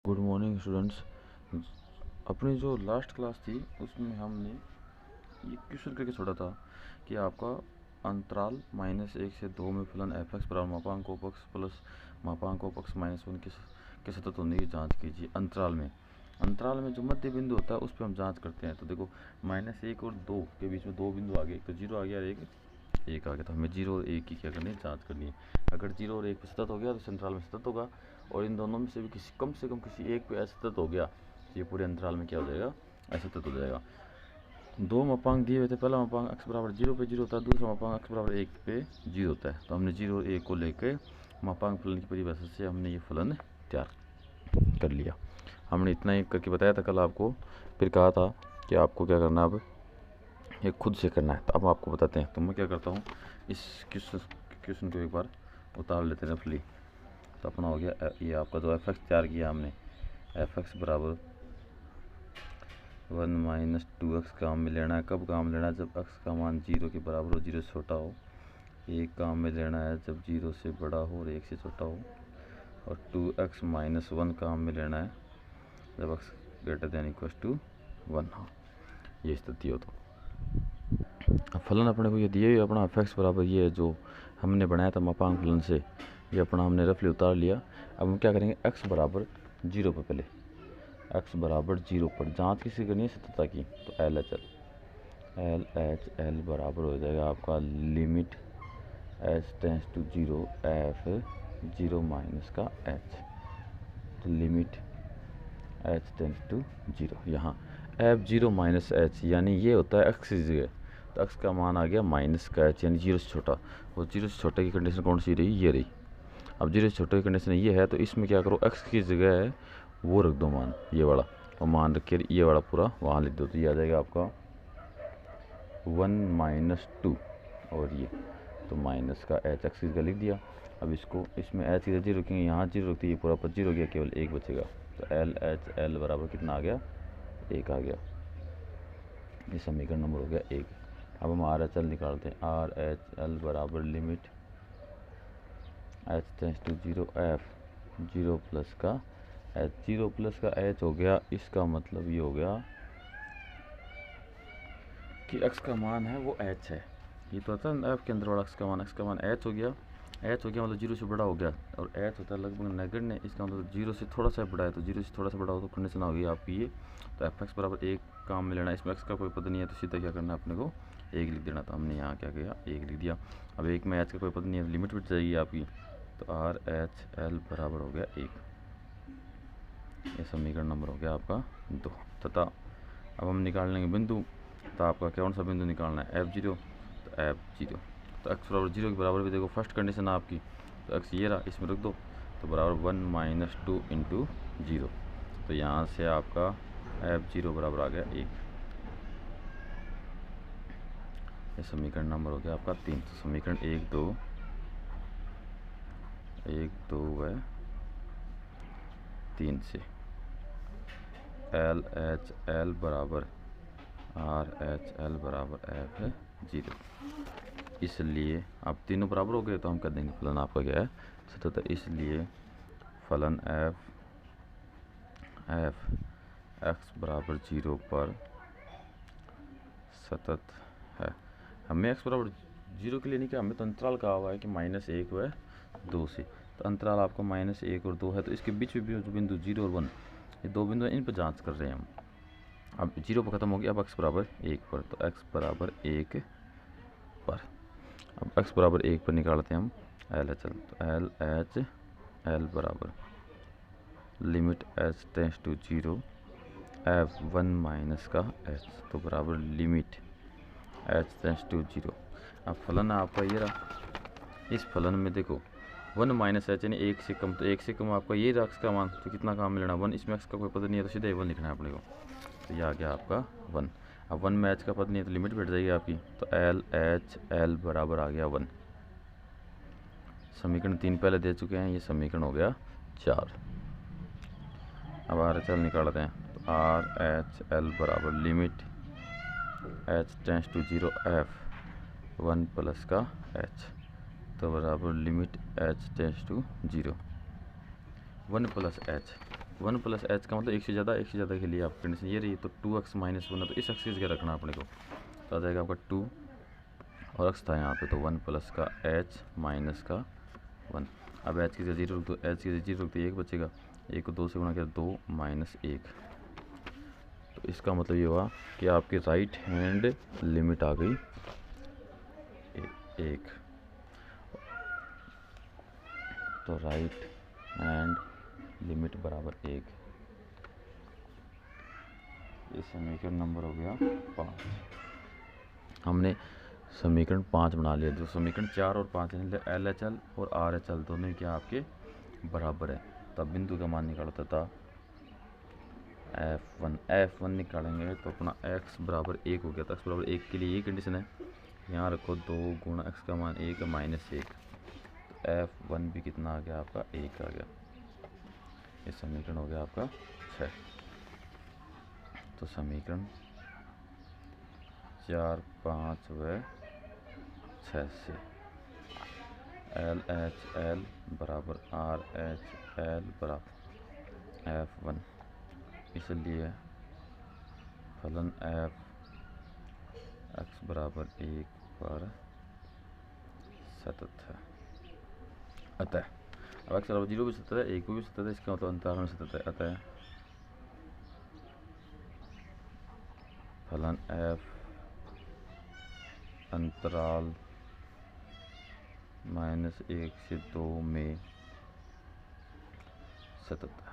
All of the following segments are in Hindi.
Good morning students. अपनी जो लास्ट क्लास थी उसमें हमने ये क्वेश्चन करके छोड़ा था कि आपका अंतराल -1 से 2 में फलन एफ एक्स बराबर मापांक ओपक्स प्लस मापांक ओपक्स -1 के सतत होने की जांच कीजिए। अंतराल में जो मध्य बिंदु होता है उस पर हम जांच करते हैं। तो देखो -1 और 2 के बीच में दो बिंदु आ गए, एक तो 0 आ गया और एक आ गया। तो हमें 0 और 1 की क्या करनी है, जाँच करनी है। अगर 0 और 1 पे सतत हो गया तो अंतराल में सतत होगा, और इन दोनों में से भी कम से कम किसी एक पे असतत हो गया तो ये पूरे अंतराल में क्या हो जाएगा, असतत हो जाएगा। दो मापांक दिए हुए थे, पहला मापांक x बराबर 0 पे 0 होता है, दूसरा मापांक x बराबर 1 पे 0 होता है। तो हमने 0 और 1 को लेकर मापांक फलन की परिभाषा से हमने ये फलन तैयार कर लिया। हमने इतना ही करके बताया था कल आपको, फिर कहा था कि आपको क्या करना है, अब ये खुद से करना है। तो अब आपको बताते हैं। तो मैं क्या करता हूँ, इस क्वेश्चन को एक बार उतार लेते हैं रफली। तो अपना हो गया ये आपका जो एफ एक्स तैयार किया हमने, एफ एक्स बराबर 1 - 2x काम में लेना है। कब काम लेना है, जब x का मान 0 के बराबर हो, 0 से छोटा हो। एक काम में लेना है जब 0 से बड़ा हो और 1 से छोटा हो। और 2x - 1 काम में लेना है जब x greater than equal to 1 हो, ये स्थिति हो। तो अब फलन अपने को ये दिए हुए अपना एफ एक्स बराबर ये जो हमने बनाया था मापांक फलन से, ये अपना हमने रफली उतार लिया। अब हम क्या करेंगे, x बराबर 0 पर पहले x बराबर 0 पर जांच किसी करनी है, सततता की। तो एल बराबर हो जाएगा आपका limit h tends to 0 f 0 minus का h। तो लिमिट h टेंस टू 0, यहाँ एफ 0 माइनस h यानी ये होता है x की जगह। तो x का मान आ गया माइनस का h यानी 0 से छोटा। और 0 से छोटे की कंडीशन कौन सी रही, ये रही। अब 0 से छोटे की कंडीशन ये है, तो इसमें क्या करो, x की जगह है वो रख दो मान, ये वाला, और मान रख के ये वाला पूरा वहाँ लिख दो। तो ये आ जाएगा आपका 1 - 2 और ये तो माइनस का h एक्स की जगह लिख दिया। अब इसको इसमें h की जगह 0 रखेंगे, यहाँ 0 रखते, ये पूरा पर 0 हो गया, केवल 1 बचेगा। तो एल बराबर कितना आ गया, 1 आ गया। ये समीकरण नंबर हो गया 1। अब हम आर एच एल निकालते हैं। आर एच एल बराबर limit h tends to 0 f 0 plus का h, 0 प्लस का h हो गया। इसका मतलब ये हो गया कि x का मान है वो h है। ये तो आता है f के अंदर वाला x का मान h हो गया। h हो गया मतलब 0 से बड़ा हो गया, और h होता है लगभग नगण्य। इसका मतलब 0 से थोड़ा सा बड़ा है, तो 0 से थोड़ा सा बड़ा हो तो कंडीशन होगी आपकी ये। तो एफ एक्स बराबर 1 काम में लेना है, इसमें x का कोई पद नहीं है, तो सीधा क्या करना है अपने को, 1 लिख देना। तो हमने यहाँ क्या किया, 1 लिख दिया। अब 1 में h का कोई पद नहीं है, लिमिट बच जाएगी आपकी। तो आर एच एल बराबर हो गया 1। ये समीकरण नंबर हो गया आपका 2। तथा अब हम निकाल लेंगे बिंदु। तो आपका कौन सा बिंदु निकालना है, f0। तो f0 तो x बराबर 0 के बराबर भी देखो फर्स्ट कंडीशन है आपकी। तो x ये रहा, इसमें रख दो। तो बराबर 1 - 2 इंटू 0। तो यहाँ से आपका f0 बराबर आ गया 1। ये समीकरण नंबर हो गया आपका 3। तो समीकरण 1 2 व 3 से एल एच एल बराबर आर एच एल बराबर f0। इसलिए अब तीनों बराबर हो गए, तो हम कर देंगे फलन आपका क्या है, सतत। इसलिए फलन एफ एक्स बराबर 0 पर सतत है। हमें x बराबर 0 के लिए नहीं कहा, हमें तो अंतराल कहा हुआ है कि -1 व 2 से। तो अंतराल आपका -1 और 2 है, तो इसके बीच में भी जो बिंदु 0 और 1, ये दो बिंदु इन पर जांच कर रहे हैं हम। अब 0 पर ख़त्म हो गया, अब x बराबर 1 पर। तो x बराबर 1 पर, अब x बराबर 1 पर निकालते हैं हम एल एच एल। तो एल एच एल बराबर limit h tends to 0 f 1 minus का h। तो बराबर लिमिट h टेंस टू 0। अब फलन आपका ये रहा। इस फलन में देखो 1 माइनस h यानी 1 से कम, तो 1 से कम आपका ये रहा x का मान। तो कितना काम मिलना 1, इसमें x का कोई पद नहीं है, तो सीधे 1 लिखना है अपने को। तो ये आ गया आपका 1। अब 1 में h का पद नहीं है, तो लिमिट बैठ जाएगी आपकी। तो एल एच एल बराबर आ गया 1। समीकरण 3 पहले दे चुके हैं, ये समीकरण हो गया 4। अब आर एच एल निकालते हैं। तो आर एच एल बराबर limit h tends to 0 f 1 plus का h। तो बराबर limit h tends to 0 1 plus h। One plus h का मतलब एक से ज़्यादा के लिए आपकी कंडीशन ये रही। तो 2x माइनस वन है, तो इस एक्स की जगह रखना अपने को, तो आ जाएगा आपका 2 और एक्स था यहाँ पे, तो 1 प्लस का एच माइनस का 1। अब एच की जगह 0 रख दो, एच की जगह 0 रख दो, 1 बचेगा, 1 को 2 से गुणा किया 2 माइनस 1। तो इसका मतलब ये हुआ कि आपकी राइट हैंड लिमिट आ गई 1। तो राइट हैंड लिमिट बराबर 1। ये समीकरण नंबर हो गया 5। हमने समीकरण 5 बना लिया। जो समीकरण 4 और 5 है, LHL और RHL दोनों क्या आपके बराबर है। तब बिंदु का मान निकालता था F1 निकालेंगे तो अपना x बराबर 1 हो गया था। x बराबर 1 के लिए ये कंडीशन है, यहाँ रखो 2 गुणा x का मान 1 माइनस 1, तो F1 भी कितना आ गया आपका 1 आ गया। ये समीकरण हो गया आपका 6। तो समीकरण 4, 5 व 6 से LHL बराबर RHL बराबर F1, इसलिए फलन f x बराबर 1 पर सतत है। अतः अब x बराबर 0 भी सतत है, 1 भी सतत है, इसका मतलब अंतराल में सतत है। अतः फलन f अंतराल -1 से 2 में सतत है।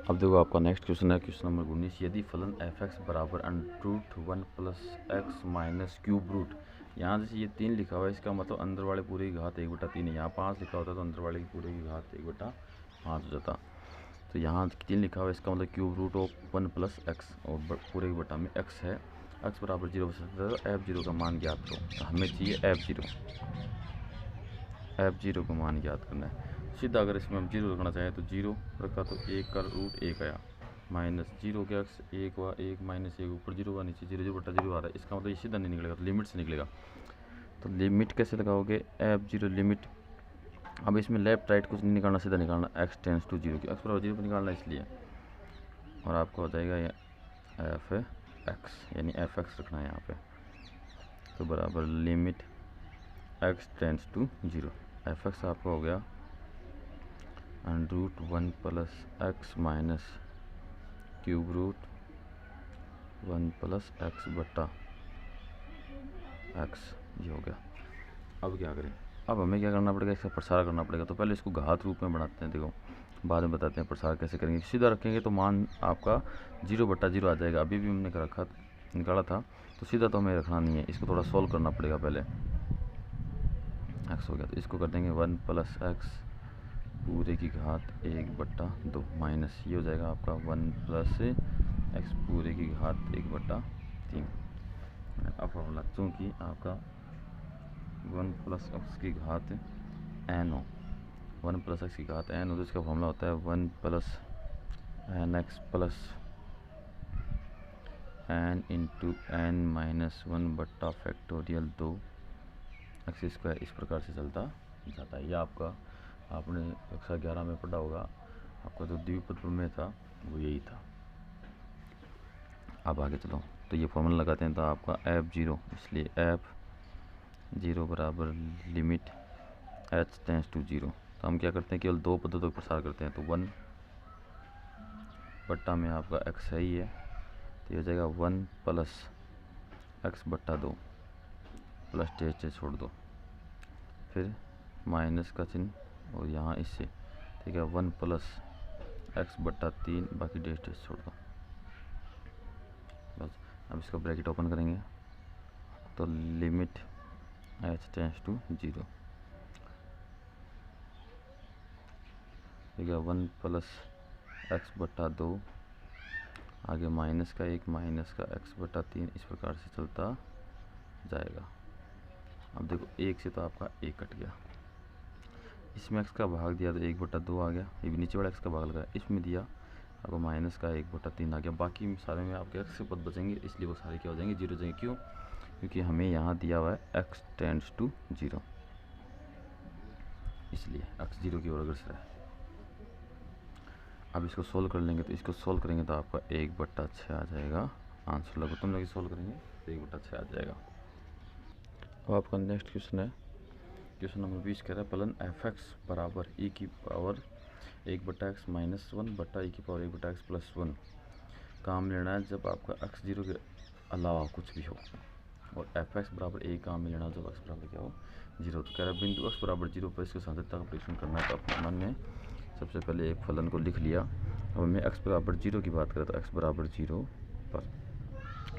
अब देखो आपका नेक्स्ट क्वेश्चन है क्वेश्चन नंबर 19। यदि फलन f(x) बराबर √1 plus x minus cube root, यहाँ जैसे ये 3 लिखा हुआ है, इसका मतलब अंदर वाले पूरे की घात 1/3 है। यहाँ 5 लिखा होता तो अंदर वाले की पूरे की घात 1/5 हो जाता। तो यहाँ 3 लिखा हुआ है, इसका मतलब cube root of 1 plus x और पूरे के बटा में x है। x बराबर 0 तो f0 का मान ज्ञात करो। तो हमें चाहिए f0 का मान ज्ञात करना है। सीधा अगर इसमें हम 0 रखना चाहें तो 0 रखा तो 1 का रूट 1 आया, माइनस 0 के x 1 हुआ, 1 माइनस 1 ऊपर 0 हुआ, नीचे 0/0 आ रहा है। इसका मतलब ये सीधा नहीं निकलेगा, तो लिमिट से निकलेगा। तो लिमिट कैसे लगाओगे, f0 लिमिट। अब इसमें लेफ्ट राइट कुछ नहीं निकालना, सीधा निकालना x टेंड्स टू 0 की, x बराबर 0 पर निकालना इसलिए, और आपको हो जाएगा ये f(x) यानी f(x) रखना है यहाँ पे। तो बराबर limit x tends to 0, f(x) आपका हो गया √1 plus x minus cube root 1 plus x बटा x, ये हो गया। अब क्या करें, अब हमें क्या करना पड़ेगा, इसका प्रसार करना पड़ेगा। तो पहले इसको घात रूप में बनाते हैं, देखो बाद में बताते हैं प्रसार कैसे करेंगे। सीधा रखेंगे तो मान आपका 0/0 आ जाएगा। अभी भी हमने निकाला था, तो सीधा तो हमें रखना नहीं है, इसको थोड़ा सॉल्व करना पड़ेगा। पहले x हो गया, तो इसको कर देंगे 1 प्लस x पूरे की घात 1/2 माइनस ये हो जाएगा आपका 1 प्लस x पूरे की घात 1/3। अब फॉर्मूला चूँकि आपका 1 प्लस x की घात n हो, 1 प्लस x की घात n हो, तो इसका फॉर्मूला होता है 1 plus nx plus n into n minus 1/फैक्टोरियल 2x²। इस प्रकार से चलता जाता है। यह आपका आपने कक्षा 11 में पढ़ा होगा, आपका जो द्विपद प्रमेय था वो यही था। अब आगे चलो, तो ये फॉर्मूला लगाते हैं, तो आपका f0, इसलिए f0 बराबर लिमिट h टेंड्स टू 0। तो हम क्या करते हैं, केवल 2 पदों तक प्रसार करते हैं। तो 1 बट्टा में आपका x है ही है, तो ये हो जाएगा 1 प्लस x/2 प्लस टेस्ट छोड़ दो, फिर माइनस का चिन्ह और यहाँ इससे, ठीक है, 1 प्लस x/3 बाकी डेस्ट छोड़ दो बस। अब इसका ब्रैकेट ओपन करेंगे तो लिमिट h टेंड्स टू 0, ठीक है, 1 प्लस x/2 आगे माइनस का 1 माइनस का x/3, इस प्रकार से चलता जाएगा। अब देखो 1 से तो आपका 1 कट गया, इसमें x का भाग दिया तो 1/2 आ गया, ये भी नीचे वाला x का भाग लगा, इसमें दिया आपको माइनस का 1/3 आ गया। बाकी सारे में आपके x के पद बचेंगे, इसलिए वो सारे क्या हो जाएंगे, 0 हो जाएंगे। क्यों, क्योंकि हमें यहाँ दिया हुआ है x टेंड्स टू 0। इसलिए x 0 की ओर अग्रसर है। अब इसको सोल्व कर लेंगे, तो इसको सोल्व करेंगे तो आपका 1/6 आ जाएगा आंसर। लघुत्तम लगी सोल्व करेंगे तो 1/6 आ जाएगा। अब आपका नेक्स्ट क्वेश्चन है, क्वेश्चन नंबर 20 कह रहा है फलन f(x) बराबर e की पावर 1/x माइनस 1 बटा e की पावर 1/x प्लस 1 काम लेना है जब आपका x 0 के अलावा कुछ भी हो, और f(x) बराबर a काम में लेना जब x बराबर क्या हो 0। तो कह रहा है बिंदु x बराबर 0 पर इसके साध्यता का परीक्षण करना है। तो अपने मन में सबसे पहले एक फलन को लिख लिया। अब हमें x बराबर 0 की बात करें तो x बराबर 0 पर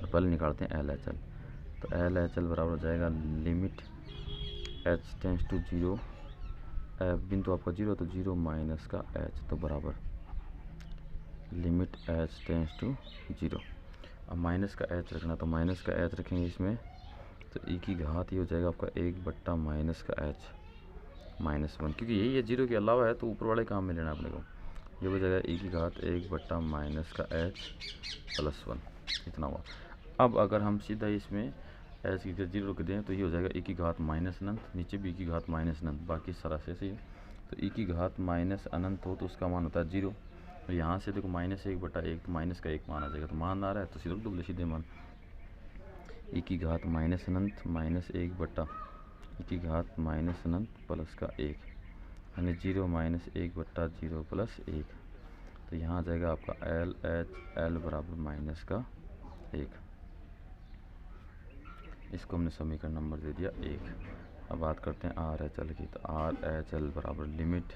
पहले निकालते हैं LHL। तो LHL बराबर हो जाएगा लिमिट h टेंस टू 0, बिंदु आपका 0 तो 0 माइनस का h, तो बराबर लिमिट h टेंस टू 0। अब माइनस का h रखना, तो माइनस का h रखेंगे इसमें, तो e की घात ये हो जाएगा आपका 1 माइनस का h माइनस 1, क्योंकि यही है 0 के अलावा है तो ऊपर वाले काम में लेना अपने को। ये हो जाएगा e की घात 1 माइनस का h प्लस 1, इतना हुआ। अब अगर हम सीधा इसमें h की जगह 0 रख दें तो ये हो जाएगा e की घात माइनस अनंत, नीचे भी e की घात माइनस अनंत, बाकी सारा से सही है। तो e की घात माइनस अनंत हो तो उसका मान होता है 0। तो यहाँ से देखो -1/1 तो माइनस का 1 मान आ जाएगा, तो मान आ रहा है तो सीधे डुबले सीधे मान e की घात माइनस अनंत माइनस 1 e की घात माइनस अनंत प्लस का 1, यानी 0 माइनस 1/0 प्लस 1। तो यहाँ आ जाएगा आपका LHL बराबर माइनस का 1। इसको हमने समीकरण नंबर दे दिया 1। अब बात करते हैं RHL की। तो RHL बराबर लिमिट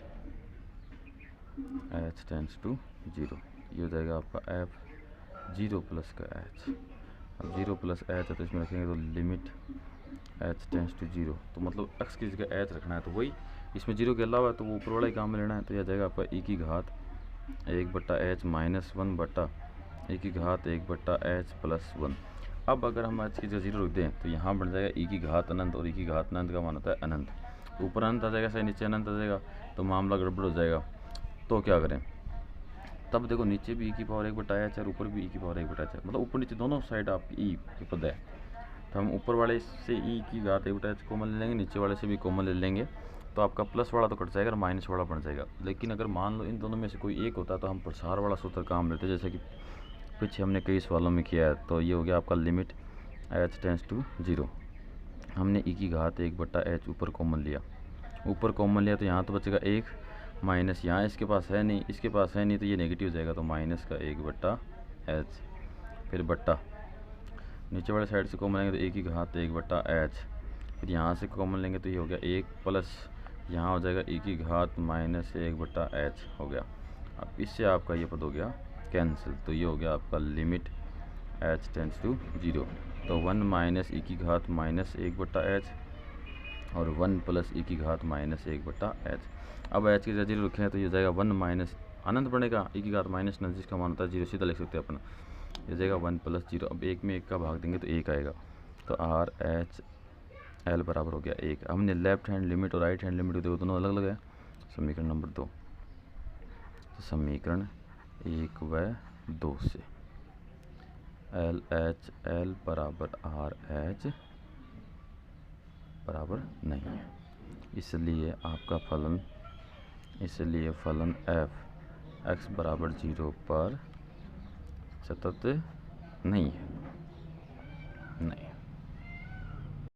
h टेंस टू 0, ये हो जाएगा आपका f 0 प्लस का h। अब 0 प्लस h है तो इसमें रखेंगे तो लिमिट h टेंस टू 0, तो मतलब x की जगह h रखना है, तो वही इसमें 0 के अलावा है तो वो ऊपर वाला ही काम में लेना है। तो यह जाएगा आपका e की घात 1/h माइनस 1 बटा e की घात 1/h प्लस 1। अब अगर हम h की जगह 0 रख दें तो यहाँ बन जाएगा e की घात अनंत, और e की घात अनंत का मान होता है अनंत, तो ऊपर अनंत आ जाएगा, सही नीचे अनंत आ जाएगा, तो मामला गड़बड़ हो जाएगा। तो क्या करें, तब देखो नीचे भी e की पावर 1/h और ऊपर भी e की पावर 1/h है, मतलब ऊपर नीचे दोनों साइड आपकी e के पद है। तो हम ऊपर वाले से e की घात 1/h कॉमन ले लेंगे, नीचे वाले से भी कॉमन ले लेंगे, तो आपका प्लस वाला तो कट जाएगा और माइनस वाला बन जाएगा। लेकिन अगर मान लो इन दोनों में से कोई एक होता है तो हम प्रसार वाला सूत्र काम लेते, जैसे कि पीछे हमने कई सवालों में किया है। तो ये हो गया आपका लिमिट h टेंस टू 0, हमने e की घात 1/h ऊपर कॉमन लिया, ऊपर कॉमन लिया तो यहाँ तो बचेगा 1 माइनस, यहाँ इसके पास है नहीं, इसके पास है नहीं, तो ये नेगेटिव हो जाएगा, तो माइनस का 1/h, फिर बट्टा नीचे वाले साइड से कॉमन लेंगे तो 1 की घात 1/h, फिर यहाँ से कॉमन लेंगे तो ये हो गया 1 प्लस यहाँ हो जाएगा e की घात माइनस 1/h हो गया। अब इससे आपका ये पद हो गया कैंसिल, तो ये हो गया आपका लिमिट h टेंस टू 0। तो 1 माइनस e की घात माइनस 1/h और 1 प्लस e की घात माइनस 1/h। अब h की जगह 0 रखें तो ये जाएगा 1 माइनस अनंत बनेगा e की घात माइनस अनंत, जिसका मान होता है 0, सीधा लिख सकते हैं अपना, ये जाएगा 1 प्लस 0। अब 1 में 1 का भाग देंगे तो 1 आएगा, तो RHL बराबर हो गया 1। हमने लेफ्ट हैंड लिमिट और राइट हैंड लिमिट दोनों अलग अलग है। समीकरण नंबर 2, तो समीकरण 1 व 2 से LHL बराबर RH बराबर नहीं है, इसलिए आपका फलन, इसलिए फलन f x बराबर 0 पर सतत नहीं है।